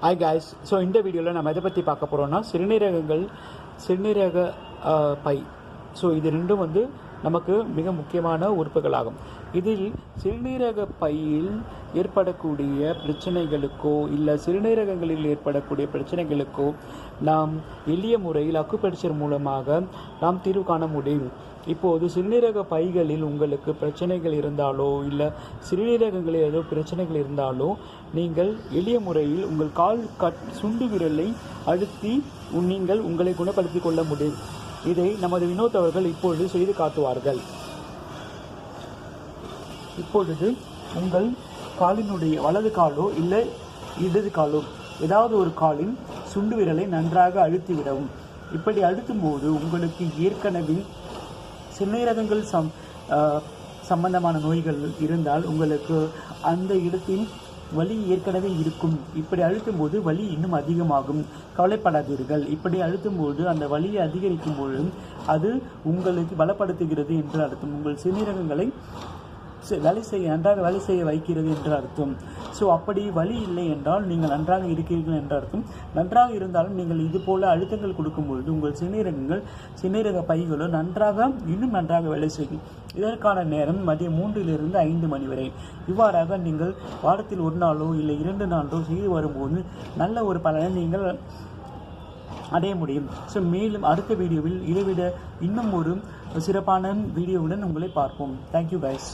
Hi guys. So இந்த வீடியோவில் நம்ம எதை பற்றி பார்க்க போகிறோம்னா சிறுநீரக பை. ஸோ இது ரெண்டும் நமக்கு மிக முக்கியமான உறுப்புகளாகும். இதில் சிறுநீரக பையில் ஏற்படக்கூடிய பிரச்சனைகளுக்கோ இல்லை சிறுநீரகங்களில் ஏற்படக்கூடிய பிரச்சனைகளுக்கோ நாம் எளிய முறையில் அக்குபஞ்சர் மூலமாக நாம் தீர்வு காண முடியும். இப்போது சிறுநீரக பைகளில் உங்களுக்கு பிரச்சனைகள் இருந்தாலோ இல்லை சிறுநீரகங்களில் ஏதோ பிரச்சனைகள் இருந்தாலோ நீங்கள் எளிய முறையில் உங்கள் சுண்டு விரலை அழுத்தி நீங்கள் உங்களை குணப்படுத்திக் கொள்ள முடியும். இதை நமது வினோத் அவர்கள் இப்பொழுது செய்து காட்டுவார்கள். இப்பொழுது உங்கள் காலினுடைய வலது காலோ இல்லை இடது காலோ ஏதாவது ஒரு காலின் சுண்டு விரலை நன்றாக அழுத்தி விடவும். இப்படி அழுத்தும் போது உங்களுக்கு ஏற்கனவே சிறுநீரகங்கள் சம்பந்தமான நோய்கள் இருந்தால் உங்களுக்கு அந்த இடத்தில் வலி ஏற்கனவே இருக்கும். இப்படி அழுத்தும் போது வலி இன்னும் அதிகமாகும். கவலைப்படாதீர்கள். இப்படி அழுத்தும் போது அந்த வலியை அதிகரிக்கும் பொழுது அது உங்களுக்கு பலப்படுத்துகிறது என்று அர்த்தம். உங்கள் சிறுநீரகங்களை நன்றாக வேலை செய்ய வைக்கிறது என்று அர்த்தம். ஸோ அப்படி வலி இல்லை என்றால் நீங்கள் நன்றாக இருக்கிறீர்கள் என்று அர்த்தம். நன்றாக இருந்தாலும் நீங்கள் இது போல அழுத்தங்கள் கொடுக்கும்பொழுது உங்கள் சிறுநீரக பைகளும் இன்னும் நன்றாக வேலை செய்யும். இதற்கான நேரம் மதியம் 3 to 5 மணி வரை. இவ்வாறாக நீங்கள் வாரத்தில் 1 நாளோ இல்லை 2 நாளோ செய்து வரும்போது நல்ல ஒரு பலனை நீங்கள் அடைய முடியும். ஸோ மேலும் அடுத்த வீடியோவில் இதைவிட இன்னும் ஒரு சிறப்பான வீடியோவுடன் உங்களை பார்ப்போம். Thank you guys.